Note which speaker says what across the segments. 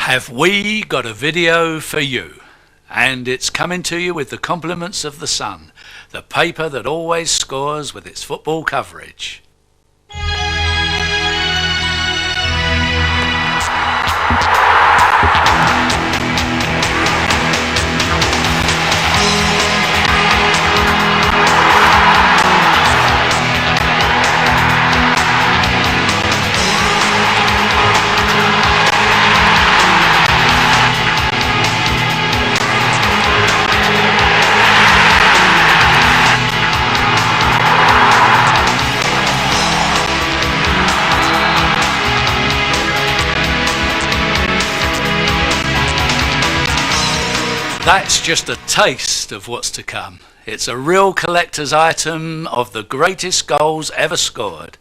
Speaker 1: Have we got a video for you? And it's coming to you with the compliments of The Sun, the paper that always scores with its football coverage. That's just a taste of what's to come. It's a real collector's item of the greatest goals ever scored.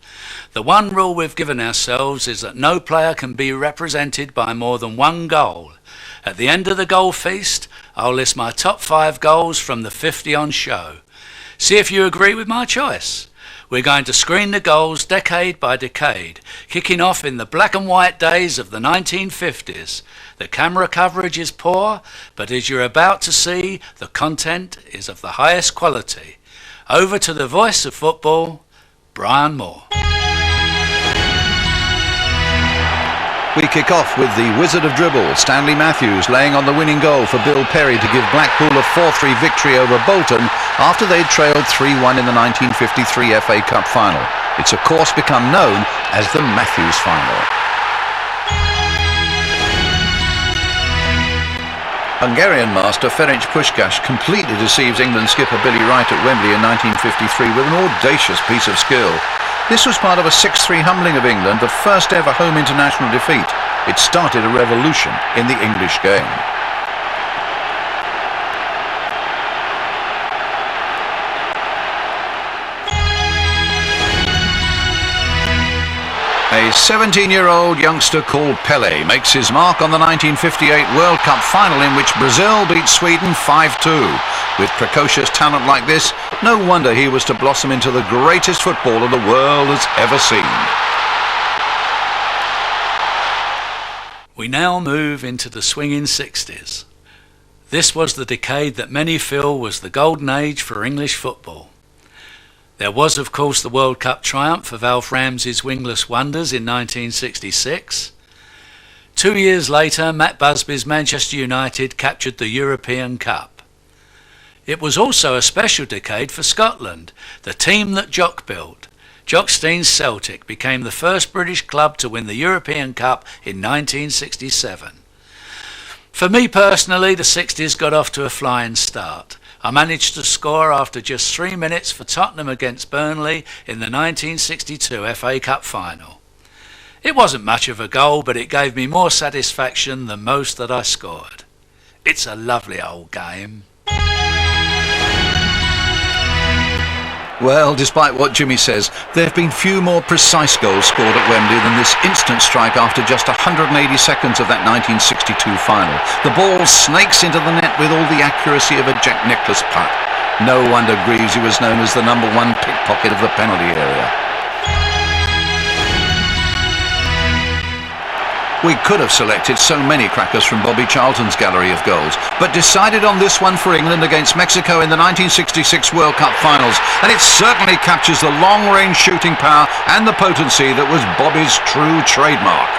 Speaker 1: The one rule we've given ourselves is that no player can be represented by more than one goal. At the end of the goal feast, I'll list my top 5 goals from the 50 on show. See if you agree with my choice. We're going to screen the goals decade by decade, kicking off in the black and white days of the 1950s. The camera coverage is poor, but as you're about to see, the content is of the highest quality. Over to the voice of football, Brian Moore.
Speaker 2: We kick off with the Wizard of Dribble, Stanley Matthews, laying on the winning goal for Bill Perry to give Blackpool a 4-3 victory over Bolton after they'd trailed 3-1 in the 1953 FA Cup final. It's of course become known as the Matthews final. Hungarian master Ferenc Puskás completely deceives England skipper Billy Wright at Wembley in 1953 with an audacious piece of skill. This was part of a 6-3 humbling of England, the first ever home international defeat. It started a revolution in the English game. A 17-year-old youngster called Pelé makes his mark on the 1958 World Cup final in which Brazil beat Sweden 5-2. With precocious talent like this, no wonder he was to blossom into the greatest footballer the world has ever seen.
Speaker 1: We now move into the swinging 60s. This was the decade that many feel was the golden age for English football. There was, of course, the World Cup triumph of Alf Ramsey's wingless wonders in 1966. 2 years later, Matt Busby's Manchester United captured the European Cup. It was also a special decade for Scotland, the team that Jock built. Jock Stein's Celtic became the first British club to win the European Cup in 1967. For me personally, the 60s got off to a flying start. I managed to score after just 3 minutes for Tottenham against Burnley in the 1962 FA Cup final. It wasn't much of a goal, but it gave me more satisfaction than most that I scored. It's a lovely old game.
Speaker 2: Well, despite what Jimmy says, there have been few more precise goals scored at Wembley than this instant strike after just 180 seconds of that 1962 final. The ball snakes into the net with all the accuracy of a Jack Nicklaus putt. No wonder Greaves was known as the #1 pickpocket of the penalty area. We could have selected so many crackers from Bobby Charlton's gallery of goals, but decided on this one for England against Mexico in the 1966 World Cup finals, and it certainly captures the long-range shooting power and the potency that was Bobby's true trademark.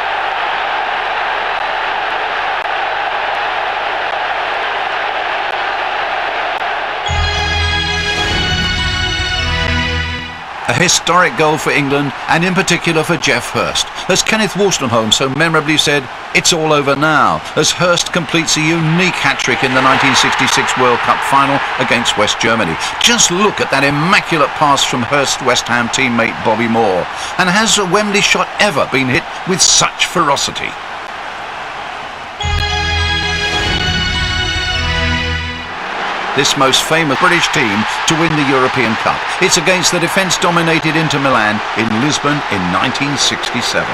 Speaker 2: A historic goal for England, and in particular for Geoff Hurst. As Kenneth Wolstenholme so memorably said, "It's all over now," as Hurst completes a unique hat-trick in the 1966 World Cup final against West Germany. Just look at that immaculate pass from Hurst's West Ham teammate Bobby Moore. And has a Wembley shot ever been hit with such ferocity? This most famous British team to win the European Cup. It's against the defence-dominated Inter Milan in Lisbon in 1967.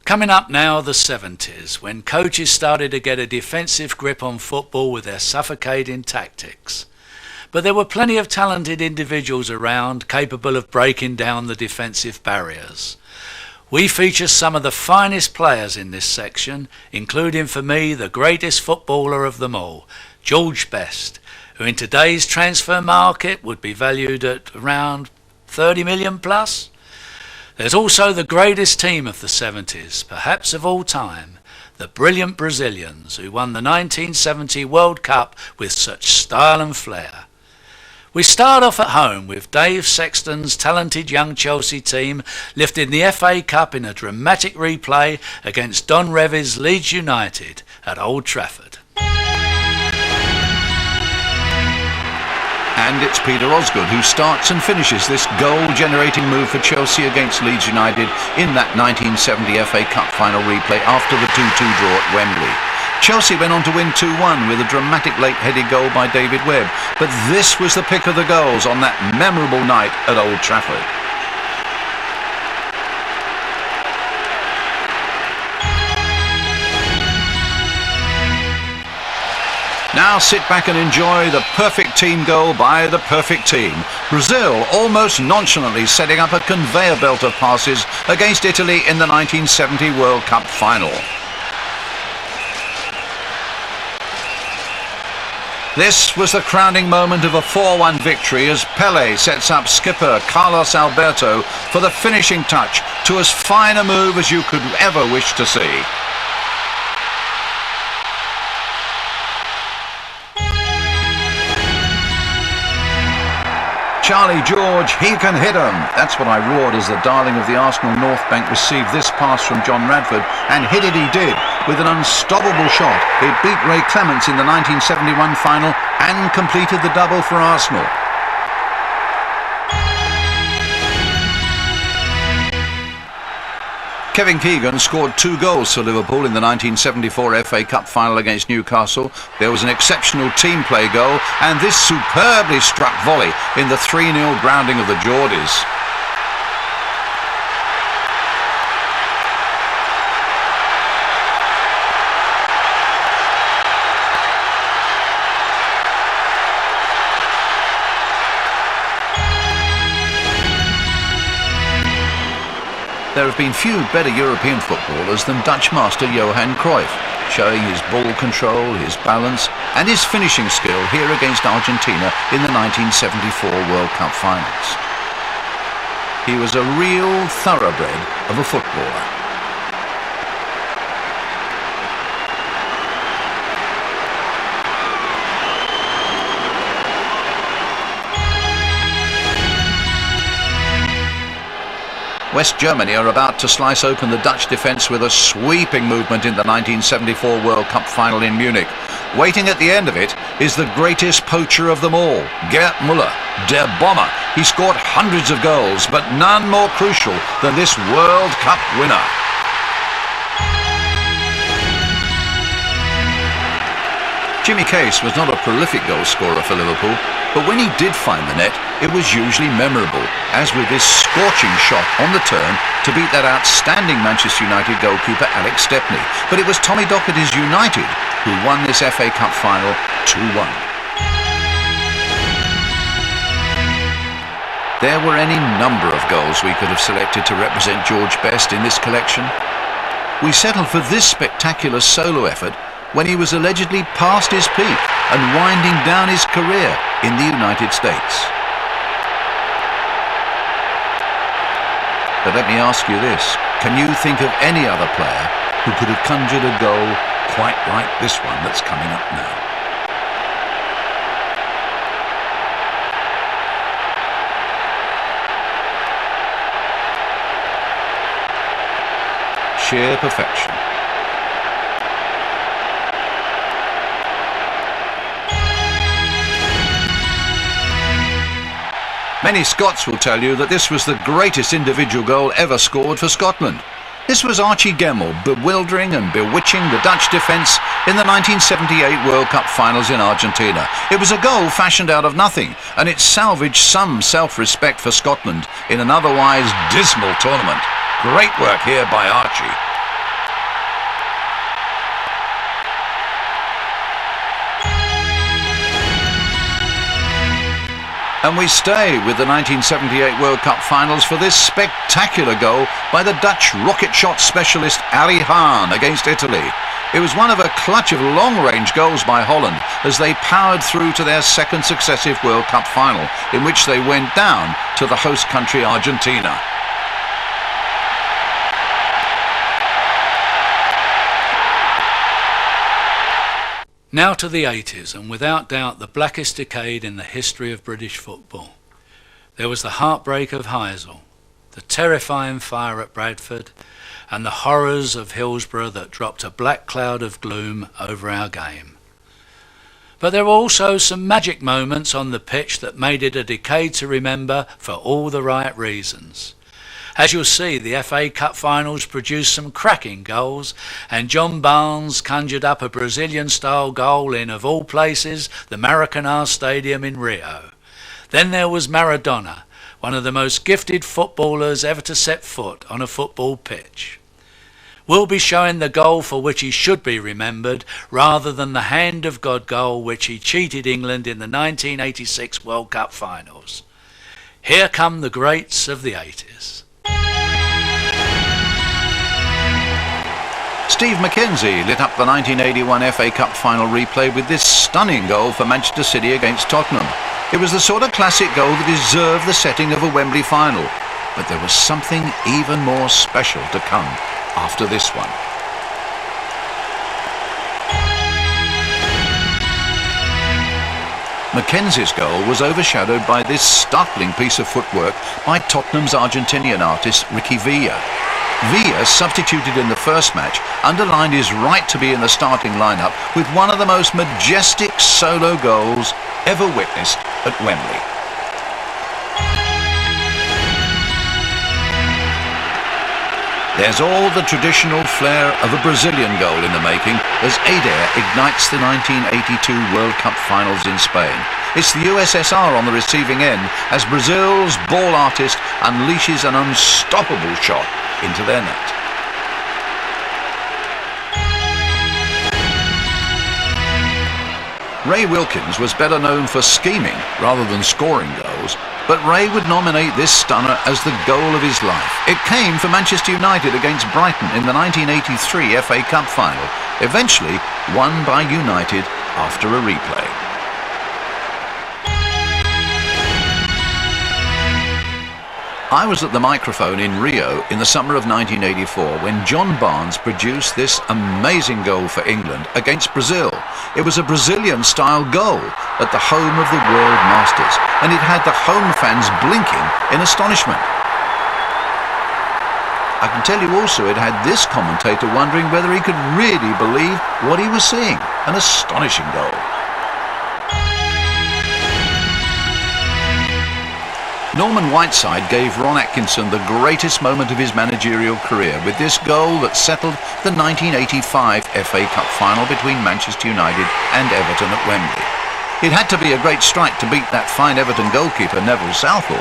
Speaker 1: Coming up now, the 70s, when coaches started to get a defensive grip on football with their suffocating tactics. but there were plenty of talented individuals around capable of breaking down the defensive barriers. We feature some of the finest players in this section, including for me the greatest footballer of them all, George Best, who in today's transfer market would be valued at around 30 million plus. There's also the greatest team of the 70s, perhaps of all time, the brilliant Brazilians who won the 1970 World Cup with such style and flair. We start off at home with Dave Sexton's talented young Chelsea team lifting the FA Cup in a dramatic replay against Don Revie's Leeds United at Old Trafford.
Speaker 2: And it's Peter Osgood who starts and finishes this goal-generating move for Chelsea against Leeds United in that 1970 FA Cup final replay after the 2-2 draw at Wembley. Chelsea went on to win 2-1 with a dramatic late-headed goal by David Webb, but this was the pick of the goals on that memorable night at Old Trafford. Now sit back and enjoy the perfect team goal by the perfect team. Brazil almost nonchalantly setting up a conveyor belt of passes against Italy in the 1970 World Cup final. This was the crowning moment of a 4-1 victory as Pelé sets up skipper Carlos Alberto for the finishing touch to as fine a move as you could ever wish to see. Charlie George, he can hit 'em. That's what I roared as the darling of the Arsenal North Bank received this pass from John Radford, and hit it he did with an unstoppable shot. It beat Ray Clements in the 1971 final and completed the double for Arsenal. Kevin Keegan scored 2 goals for Liverpool in the 1974 FA Cup final against Newcastle. There was an exceptional team play goal and this superbly struck volley in the 3-0 grounding of the Geordies. There have been few better European footballers than Dutch master Johan Cruyff, showing his ball control, his balance and his finishing skill here against Argentina in the 1974 World Cup finals. He was a real thoroughbred of a footballer. West Germany are about to slice open the Dutch defence with a sweeping movement in the 1974 World Cup final in Munich. Waiting at the end of it is the greatest poacher of them all, Gerd Müller, der Bomber. He scored hundreds of goals, but none more crucial than this World Cup winner. Jimmy Case was not a prolific goal scorer for Liverpool, but when he did find the net, it was usually memorable, as with this scorching shot on the turn to beat that outstanding Manchester United goalkeeper Alex Stepney. But it was Tommy Docherty's United who won this FA Cup final 2-1. There were any number of goals we could have selected to represent George Best in this collection. We settled for this spectacular solo effort when he was allegedly past his peak and winding down his career in the United States. But let me ask you this, can you think of any other player who could have conjured a goal quite like this one that's coming up now? Sheer perfection. Many Scots will tell you that this was the greatest individual goal ever scored for Scotland. This was Archie Gemmill bewildering and bewitching the Dutch defence in the 1978 World Cup finals in Argentina. It was a goal fashioned out of nothing, and it salvaged some self-respect for Scotland in an otherwise dismal tournament. Great work here by Archie. And we stay with the 1978 World Cup finals for this spectacular goal by the Dutch rocket shot specialist Ali Hahn against Italy. It was one of a clutch of long-range goals by Holland as they powered through to their second successive World Cup final, in which they went down to the host country Argentina.
Speaker 1: Now to the 80s, and without doubt the blackest decade in the history of British football. There was the heartbreak of Heysel, the terrifying fire at Bradford, and the horrors of Hillsborough that dropped a black cloud of gloom over our game. But there were also some magic moments on the pitch that made it a decade to remember for all the right reasons. As you'll see, the FA Cup finals produced some cracking goals, and John Barnes conjured up a Brazilian-style goal in, of all places, the Maracanã Stadium in Rio. Then there was Maradona, one of the most gifted footballers ever to set foot on a football pitch. We'll be showing the goal for which he should be remembered, rather than the hand of God goal which he cheated England in the 1986 World Cup finals. Here come the greats of the 80s.
Speaker 2: Steve McKenzie lit up the 1981 FA Cup final replay with this stunning goal for Manchester City against Tottenham. It was the sort of classic goal that deserved the setting of a Wembley final. But there was something even more special to come after this one. Mackenzie's goal was overshadowed by this startling piece of footwork by Tottenham's Argentinian artist Ricky Villa. Villa, substituted in the first match, underlined his right to be in the starting lineup with one of the most majestic solo goals ever witnessed at Wembley. There's all the traditional flair of a Brazilian goal in the making as Eder ignites the 1982 World Cup finals in Spain. It's the USSR on the receiving end as Brazil's ball artist unleashes an unstoppable shot into their net. Ray Wilkins was better known for scheming rather than scoring goals, but Ray would nominate this stunner as the goal of his life. It came for Manchester United against Brighton in the 1983 FA Cup final, eventually won by United after a replay. I was at the microphone in Rio in the summer of 1984 when John Barnes produced this amazing goal for England against Brazil. It was a Brazilian-style goal at the home of the World Masters, and it had the home fans blinking in astonishment. I can tell you also it had this commentator wondering whether he could really believe what he was seeing. An astonishing goal. Norman Whiteside gave Ron Atkinson the greatest moment of his managerial career with this goal that settled the 1985 FA Cup final between Manchester United and Everton at Wembley. It had to be a great strike to beat that fine Everton goalkeeper Neville Southall.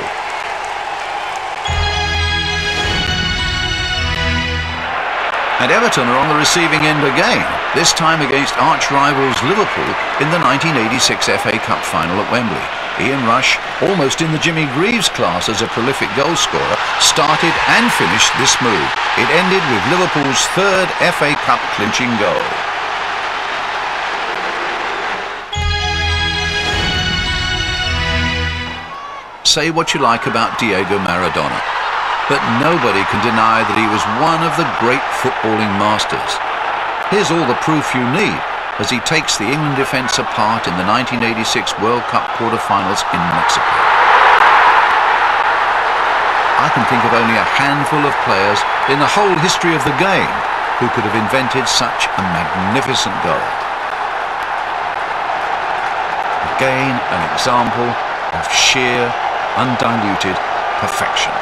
Speaker 2: And Everton are on the receiving end again, this time against arch-rivals Liverpool in the 1986 FA Cup final at Wembley. Ian Rush, almost in the Jimmy Greaves class as a prolific goalscorer, started and finished this move. It ended with Liverpool's third FA Cup clinching goal. Say what you like about Diego Maradona, but nobody can deny that he was one of the great footballing masters. Here's all the proof you need as he takes the England defence apart in the 1986 World Cup quarter-finals in Mexico. I can think of only a handful of players in the whole history of the game who could have invented such a magnificent goal. Again, an example of sheer, undiluted perfection.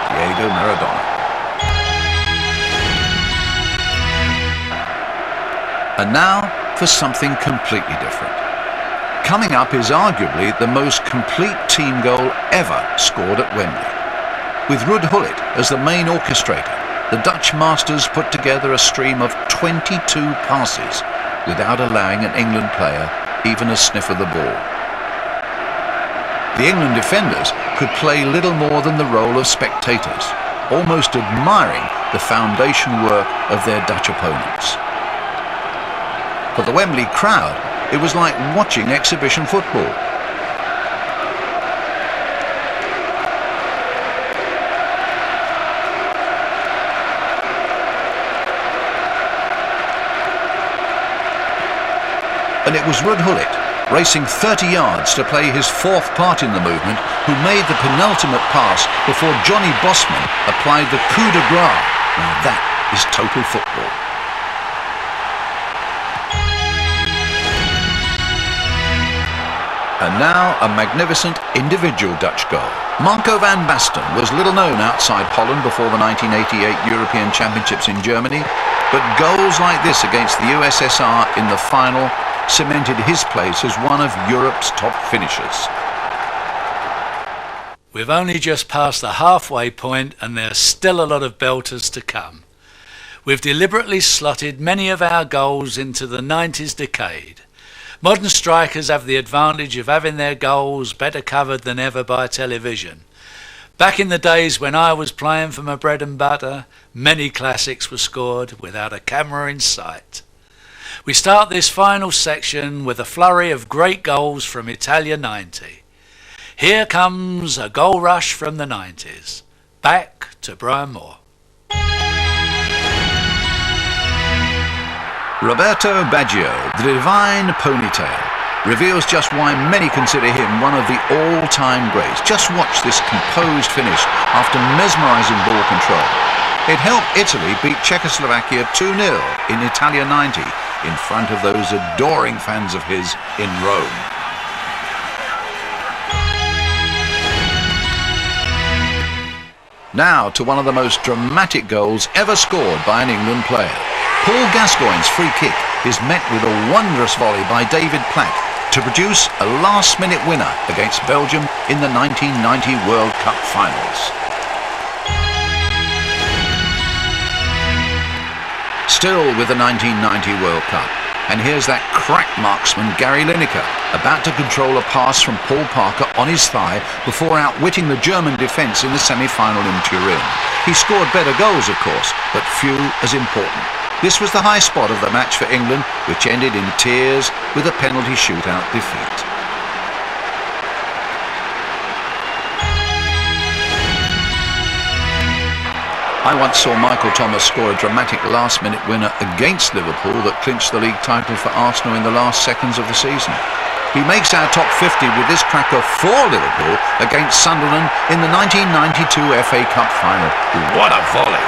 Speaker 2: Diego Maradona. And now for something completely different. Coming up is arguably the most complete team goal ever scored at Wembley. With Ruud Gullit as the main orchestrator, the Dutch masters put together a stream of 22 passes without allowing an England player even a sniff of the ball. The England defenders could play little more than the role of spectators, almost admiring the foundation work of their Dutch opponents. For the Wembley crowd, it was like watching exhibition football. And it was Ruud Gullit, racing 30 yards to play his fourth part in the movement, who made the penultimate pass before Johnny Bosman applied the coup de grace. Now that is total football. And now a magnificent individual Dutch goal. Marco van Basten was little known outside Holland before the 1988 European Championships in Germany, but goals like this against the USSR in the final cemented his place as one of Europe's top finishers.
Speaker 1: We've only just passed the halfway point and there's still a lot of belters to come. We've deliberately slotted many of our goals into the 90s decade. Modern strikers have the advantage of having their goals better covered than ever by television. Back in the days when I was playing for my bread and butter, many classics were scored without a camera in sight. We start this final section with a flurry of great goals from Italia 90. Here comes a goal rush from the 90s. Back to Brian Moore.
Speaker 2: Roberto Baggio, the divine ponytail, reveals just why many consider him one of the all-time greats. Just watch this composed finish after mesmerising ball control. It helped Italy beat Czechoslovakia 2-0 in Italia 90 in front of those adoring fans of his in Rome. Now to one of the most dramatic goals ever scored by an England player. Paul Gascoigne's free kick is met with a wondrous volley by David Platt to produce a last-minute winner against Belgium in the 1990 World Cup finals. Still with the 1990 World Cup, and here's that crack marksman Gary Lineker about to control a pass from Paul Parker on his thigh before outwitting the German defence in the semi-final in Turin. He scored better goals, of course, but few as important. This was the high spot of the match for England, which ended in tears with a penalty shootout defeat. I once saw Michael Thomas score a dramatic last-minute winner against Liverpool that clinched the league title for Arsenal in the last seconds of the season. He makes our top 50 with this cracker for Liverpool against Sunderland in the 1992 FA Cup final. What a volley!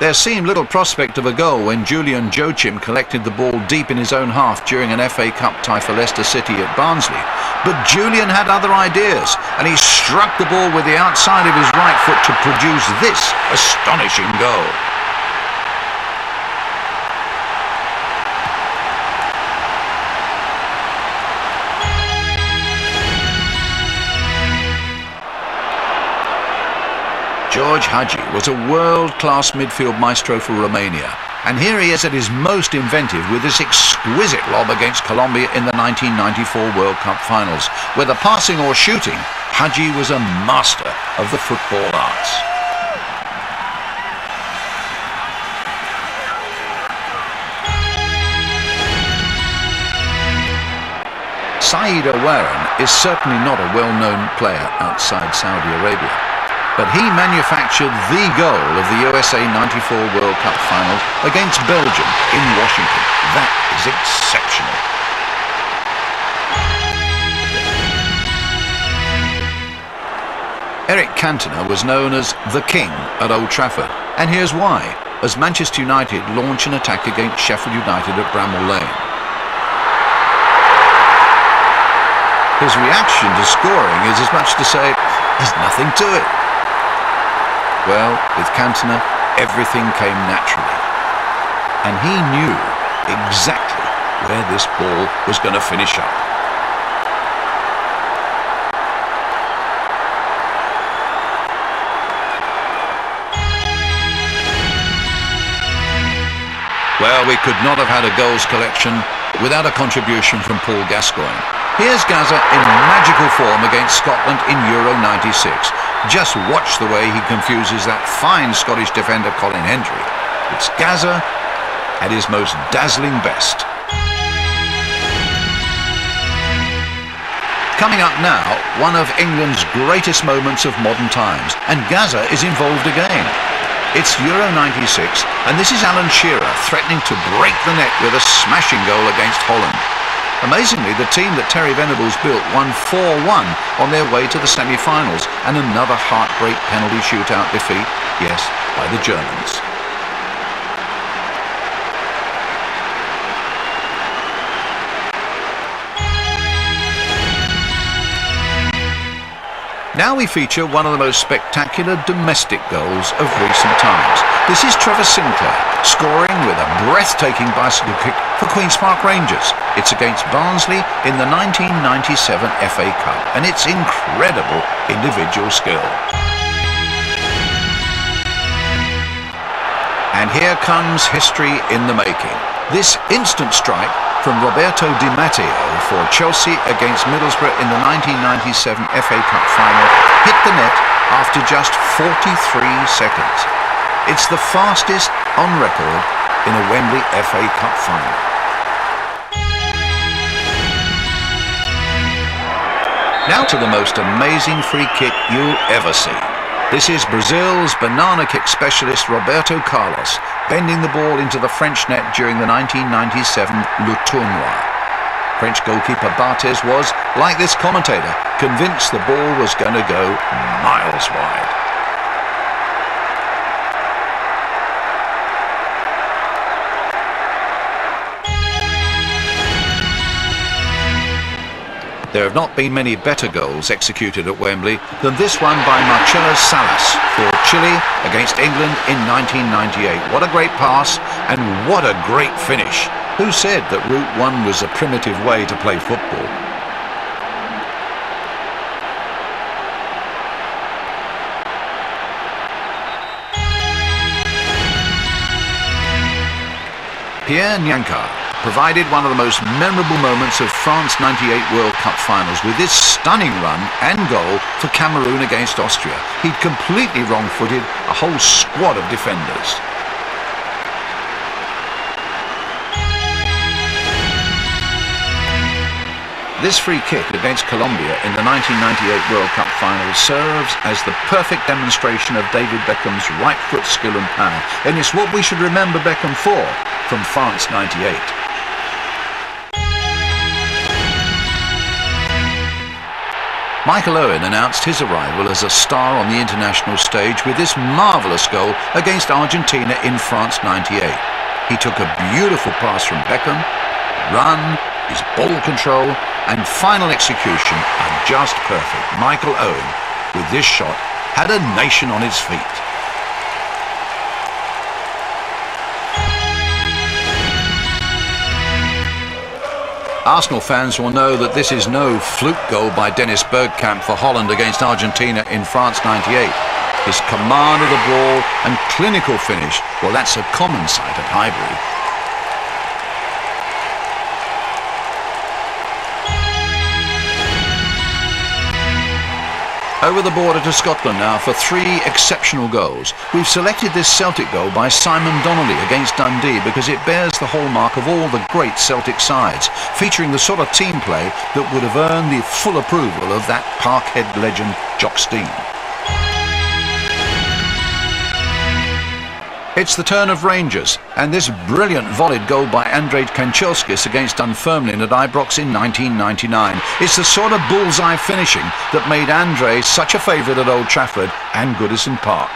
Speaker 2: There seemed little prospect of a goal when Julian Joachim collected the ball deep in his own half during an FA Cup tie for Leicester City at Barnsley. But Julian had other ideas, and he struck the ball with the outside of his right foot to produce this astonishing goal. George Hagi was a world-class midfield maestro for Romania, and here he is at his most inventive with this exquisite lob against Colombia in the 1994 World Cup finals. Whether passing or shooting, Hagi was a master of the football arts. Saeed Owaran is certainly not a well-known player outside Saudi Arabia, but he manufactured the goal of the USA 94 World Cup finals against Belgium in Washington. That is exceptional. Eric Cantona was known as the King at Old Trafford, and here's why, as Manchester United launch an attack against Sheffield United at Bramall Lane. His reaction to scoring is as much to say, there's nothing to it. Well, with Cantona, everything came naturally. And he knew exactly where this ball was going to finish up. Well, we could not have had a goals collection without a contribution from Paul Gascoigne. Here's Gaza in magical form against Scotland in Euro 96. Just watch the way he confuses that fine Scottish defender Colin Hendry. It's Gaza at his most dazzling best. Coming up now, one of England's greatest moments of modern times, and Gaza is involved again. It's Euro 96, and this is Alan Shearer threatening to break the net with a smashing goal against Holland. Amazingly, the team that Terry Venables built won 4-1 on their way to the semi-finals, and another heartbreak penalty shootout defeat, yes, by the Germans. Now we feature one of the most spectacular domestic goals of recent times. This is Trevor Sinclair scoring with a breathtaking bicycle kick for Queen's Park Rangers. It's against Barnsley in the 1997 FA Cup, and it's incredible individual skill. And here comes history in the making. This instant strike from Roberto Di Matteo for Chelsea against Middlesbrough in the 1997 FA Cup final hit the net after just 43 seconds. It's the fastest on record in a Wembley FA Cup final. Now to the most amazing free kick you'll ever see. This is Brazil's banana kick specialist Roberto Carlos bending the ball into the French net during the 1997 Le Tournoi. French goalkeeper Barthez was, like this commentator, convinced the ball was going to go miles wide. There have not been many better goals executed at Wembley than this one by Marcelo Salas for Chile against England in 1998. What a great pass and what a great finish. Who said that Route 1 was a primitive way to play football? Pierre Nyankar provided one of the most memorable moments of France 98 World Cup finals with this stunning run and goal for Cameroon against Austria. He'd completely wrong-footed a whole squad of defenders. This free kick against Colombia in the 1998 World Cup final serves as the perfect demonstration of David Beckham's right foot skill and power, and it's what we should remember Beckham for from France 98. Michael Owen announced his arrival as a star on the international stage with this marvellous goal against Argentina in France 98. He took a beautiful pass from Beckham, run, his ball control and final execution are just perfect. Michael Owen, with this shot, had a nation on his feet. Arsenal fans will know that this is no fluke goal by Dennis Bergkamp for Holland against Argentina in France 98. His command of the ball and clinical finish, well, that's a common sight at Highbury. Over the border to Scotland now for 3 exceptional goals. We've selected this Celtic goal by Simon Donnelly against Dundee because it bears the hallmark of all the great Celtic sides, featuring the sort of team play that would have earned the full approval of that Parkhead legend Jock Stein. It's the turn of Rangers, and this brilliant volleyed goal by Andrej Kanchelskis against Dunfermline at Ibrox in 1999. It's the sort of bullseye finishing that made Andrej such a favourite at Old Trafford and Goodison Park.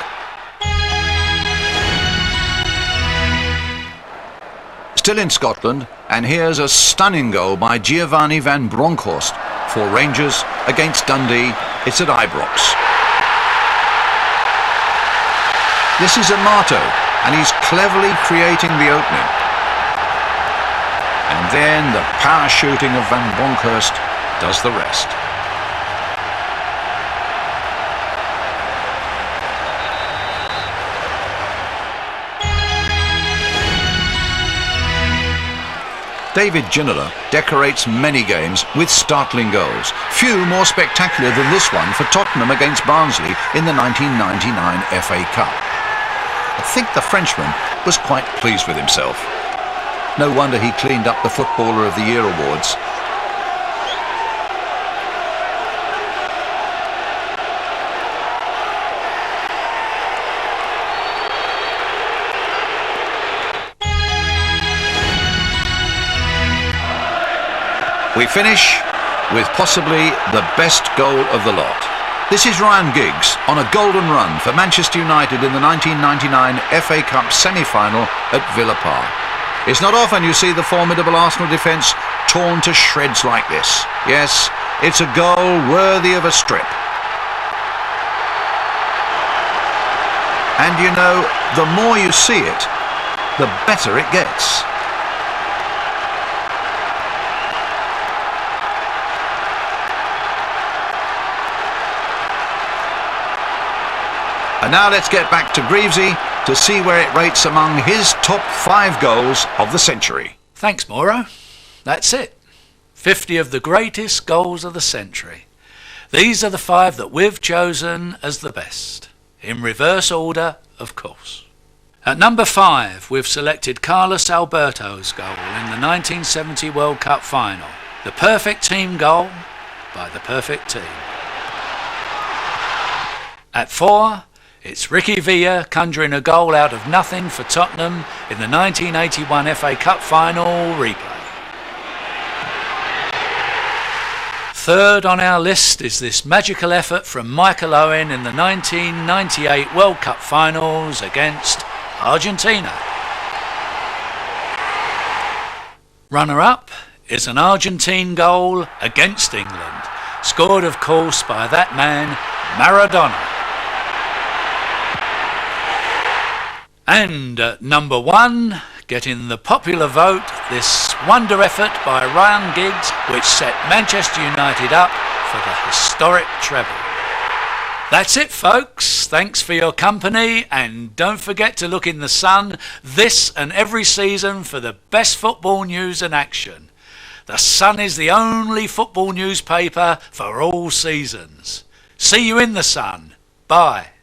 Speaker 2: Still in Scotland, and here's a stunning goal by Giovanni van Bronckhorst for Rangers against Dundee. It's at Ibrox. This is Amato, and he's cleverly creating the opening. And then the power shooting of Van Bronckhorst does the rest. David Ginola decorates many games with startling goals, few more spectacular than this one for Tottenham against Barnsley in the 1999 FA Cup. I think the Frenchman was quite pleased with himself. No wonder he cleaned up the Footballer of the Year awards. We finish with possibly the best goal of the lot. This is Ryan Giggs on a golden run for Manchester United in the 1999 FA Cup semi-final at Villa Park. It's not often you see the formidable Arsenal defence torn to shreds like this. Yes, it's a goal worthy of a strip. And you know, the more you see it, the better it gets. And now let's get back to Greavesy to see where it rates among his top 5 goals of the century.
Speaker 1: Thanks, Mauro. That's it. 50 of the greatest goals of the century. These are the 5 that we've chosen as the best. In reverse order, of course. At number 5, we've selected Carlos Alberto's goal in the 1970 World Cup final. The perfect team goal by the perfect team. At 4, it's Ricky Villa conjuring a goal out of nothing for Tottenham in the 1981 FA Cup final replay. Third on our list is this magical effort from Michael Owen in the 1998 World Cup finals against Argentina. Runner-up is an Argentine goal against England, scored of course by that man Maradona. And at number 1, getting the popular vote, this wonder effort by Ryan Giggs, which set Manchester United up for the historic treble. That's it, folks. Thanks for your company, and don't forget to look in the Sun this and every season for the best football news and action. The Sun is the only football newspaper for all seasons. See you in the Sun. Bye.